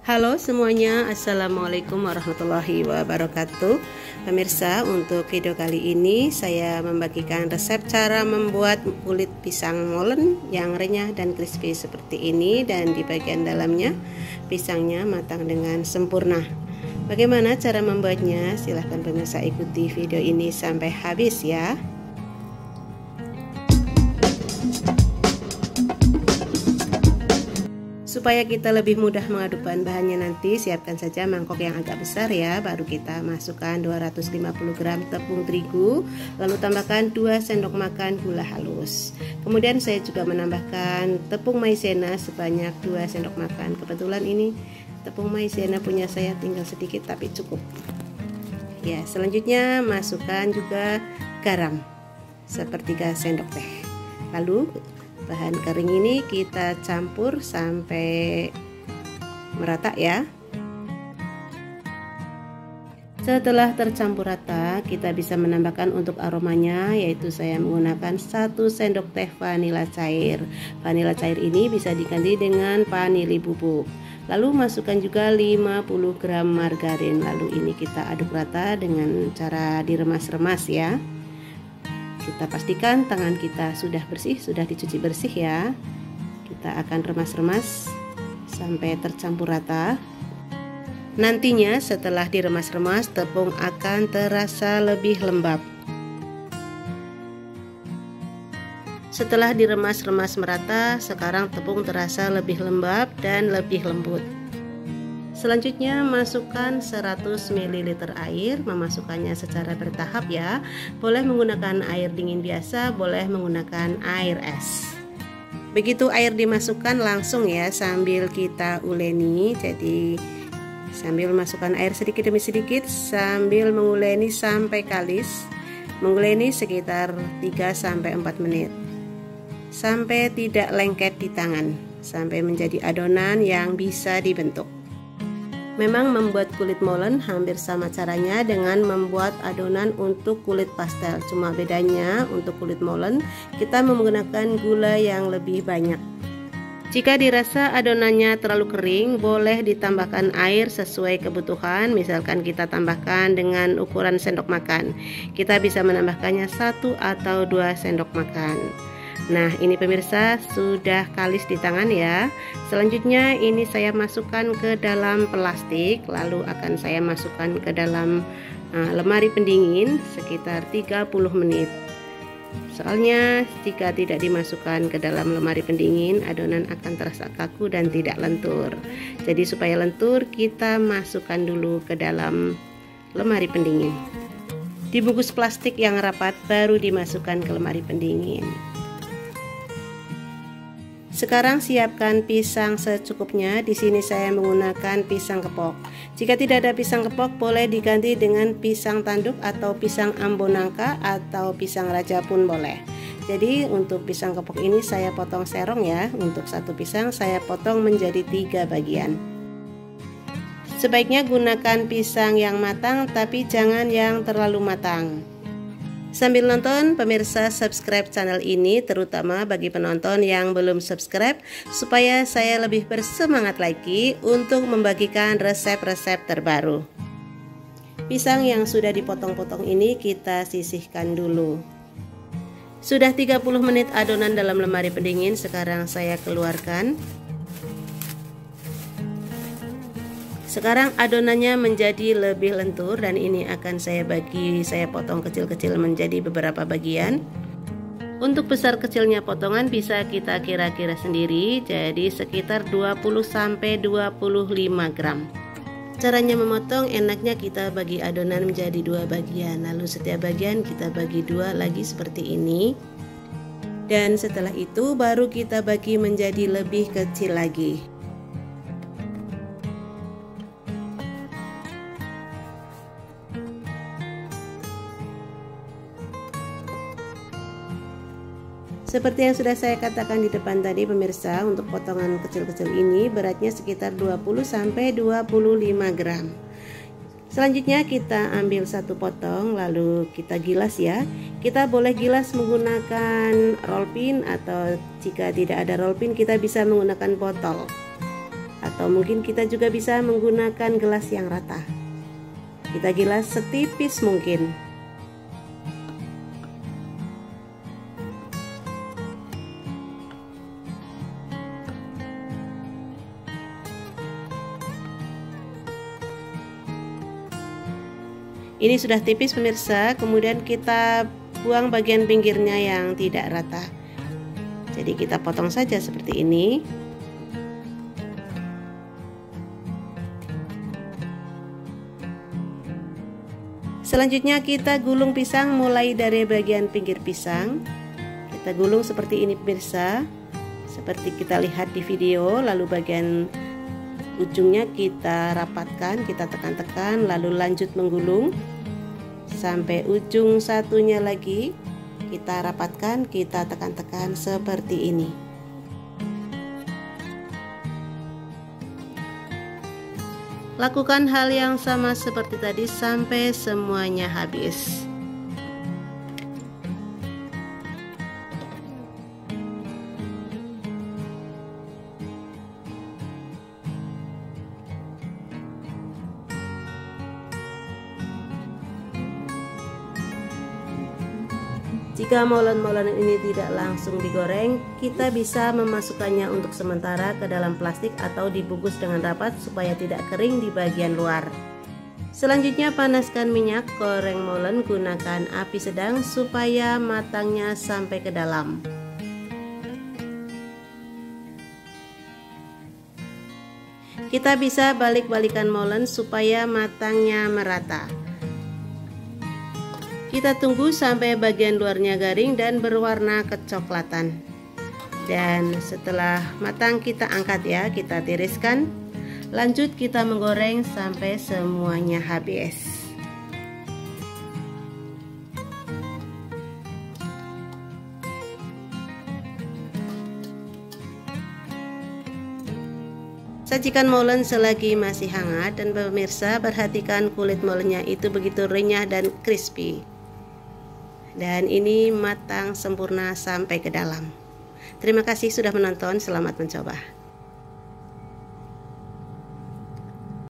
Halo semuanya, Assalamualaikum warahmatullahi wabarakatuh. Pemirsa, untuk video kali ini saya membagikan resep cara membuat kulit pisang molen yang renyah dan crispy seperti ini. Dan di bagian dalamnya pisangnya matang dengan sempurna. Bagaimana cara membuatnya? Silahkan pemirsa ikuti video ini sampai habis ya. Supaya kita lebih mudah mengaduk bahan-bahannya nanti, siapkan saja mangkok yang agak besar ya. Baru kita masukkan 250 gram tepung terigu, lalu tambahkan 2 sendok makan gula halus. Kemudian saya juga menambahkan tepung maizena sebanyak 2 sendok makan. Kebetulan ini tepung maizena punya saya tinggal sedikit tapi cukup. Ya, selanjutnya masukkan juga garam sepertiga sendok teh. Lalu bahan kering ini kita campur sampai merata ya. Setelah tercampur rata, kita bisa menambahkan untuk aromanya, yaitu saya menggunakan 1 sendok teh vanila cair. Vanila cair ini bisa diganti dengan vanili bubuk. Lalu masukkan juga 50 gram margarin. Lalu ini kita aduk rata dengan cara diremas-remas ya. Kita pastikan tangan kita sudah bersih, sudah dicuci bersih ya. Kita akan remas-remas sampai tercampur rata. Nantinya setelah diremas-remas, tepung akan terasa lebih lembab. Setelah diremas-remas merata, sekarang tepung terasa lebih lembab dan lebih lembut. Selanjutnya masukkan 100 ml air, memasukkannya secara bertahap ya. Boleh menggunakan air dingin biasa, boleh menggunakan air es. Begitu air dimasukkan langsung ya sambil kita uleni. Jadi sambil masukkan air sedikit demi sedikit sambil menguleni sampai kalis. Menguleni sekitar 3-4 menit. Sampai tidak lengket di tangan, sampai menjadi adonan yang bisa dibentuk. Memang membuat kulit molen hampir sama caranya dengan membuat adonan untuk kulit pastel. Cuma bedanya untuk kulit molen kita menggunakan gula yang lebih banyak. Jika dirasa adonannya terlalu kering, boleh ditambahkan air sesuai kebutuhan. Misalkan kita tambahkan dengan ukuran sendok makan, kita bisa menambahkannya 1 atau 2 sendok makan. Nah, ini pemirsa sudah kalis di tangan ya. Selanjutnya ini saya masukkan ke dalam plastik, lalu akan saya masukkan ke dalam lemari pendingin sekitar 30 menit. Soalnya jika tidak dimasukkan ke dalam lemari pendingin, adonan akan terasa kaku dan tidak lentur. Jadi supaya lentur, kita masukkan dulu ke dalam lemari pendingin. Dibungkus plastik yang rapat, baru dimasukkan ke lemari pendingin. Sekarang siapkan pisang secukupnya. Di sini saya menggunakan pisang kepok. Jika tidak ada pisang kepok, boleh diganti dengan pisang tanduk atau pisang ambon nangka atau pisang raja pun boleh. Jadi untuk pisang kepok ini saya potong serong ya. Untuk satu pisang saya potong menjadi 3 bagian. Sebaiknya gunakan pisang yang matang, tapi jangan yang terlalu matang. Sambil nonton, pemirsa subscribe channel ini, terutama bagi penonton yang belum subscribe, supaya saya lebih bersemangat lagi untuk membagikan resep-resep terbaru. Pisang yang sudah dipotong-potong ini kita sisihkan dulu. Sudah 30 menit adonan dalam lemari pendingin, sekarang saya keluarkan. Sekarang adonannya menjadi lebih lentur dan ini akan saya potong kecil-kecil menjadi beberapa bagian. Untuk besar kecilnya potongan bisa kita kira-kira sendiri, jadi sekitar 20-25 gram. Caranya memotong, enaknya kita bagi adonan menjadi 2 bagian, lalu setiap bagian kita bagi 2 lagi seperti ini. Dan setelah itu baru kita bagi menjadi lebih kecil lagi. Seperti yang sudah saya katakan di depan tadi pemirsa, untuk potongan kecil-kecil ini beratnya sekitar 20-25 gram. Selanjutnya kita ambil satu potong lalu kita gilas ya. Kita boleh gilas menggunakan roll pin atau jika tidak ada roll pin kita bisa menggunakan botol. Atau mungkin kita juga bisa menggunakan gelas yang rata. Kita gilas setipis mungkin. Ini sudah tipis pemirsa, kemudian kita buang bagian pinggirnya yang tidak rata. Jadi kita potong saja seperti ini. Selanjutnya kita gulung pisang mulai dari bagian pinggir pisang. Kita gulung seperti ini pemirsa, seperti kita lihat di video. Lalu bagian ujungnya kita rapatkan, kita tekan-tekan, lalu lanjut menggulung sampai ujung satunya lagi kita rapatkan, kita tekan-tekan seperti ini. Lakukan hal yang sama seperti tadi sampai semuanya habis. Jika molen-molen ini tidak langsung digoreng, kita bisa memasukkannya untuk sementara ke dalam plastik atau dibungkus dengan rapat supaya tidak kering di bagian luar. Selanjutnya panaskan minyak, goreng molen, gunakan api sedang supaya matangnya sampai ke dalam. Kita bisa balik-balikan molen supaya matangnya merata. Kita tunggu sampai bagian luarnya garing dan berwarna kecoklatan. Dan setelah matang kita angkat ya, kita tiriskan. Lanjut kita menggoreng sampai semuanya habis. Sajikan molen selagi masih hangat dan pemirsa perhatikan kulit molennya itu begitu renyah dan crispy. Dan ini matang sempurna sampai ke dalam. Terima kasih sudah menonton, selamat mencoba.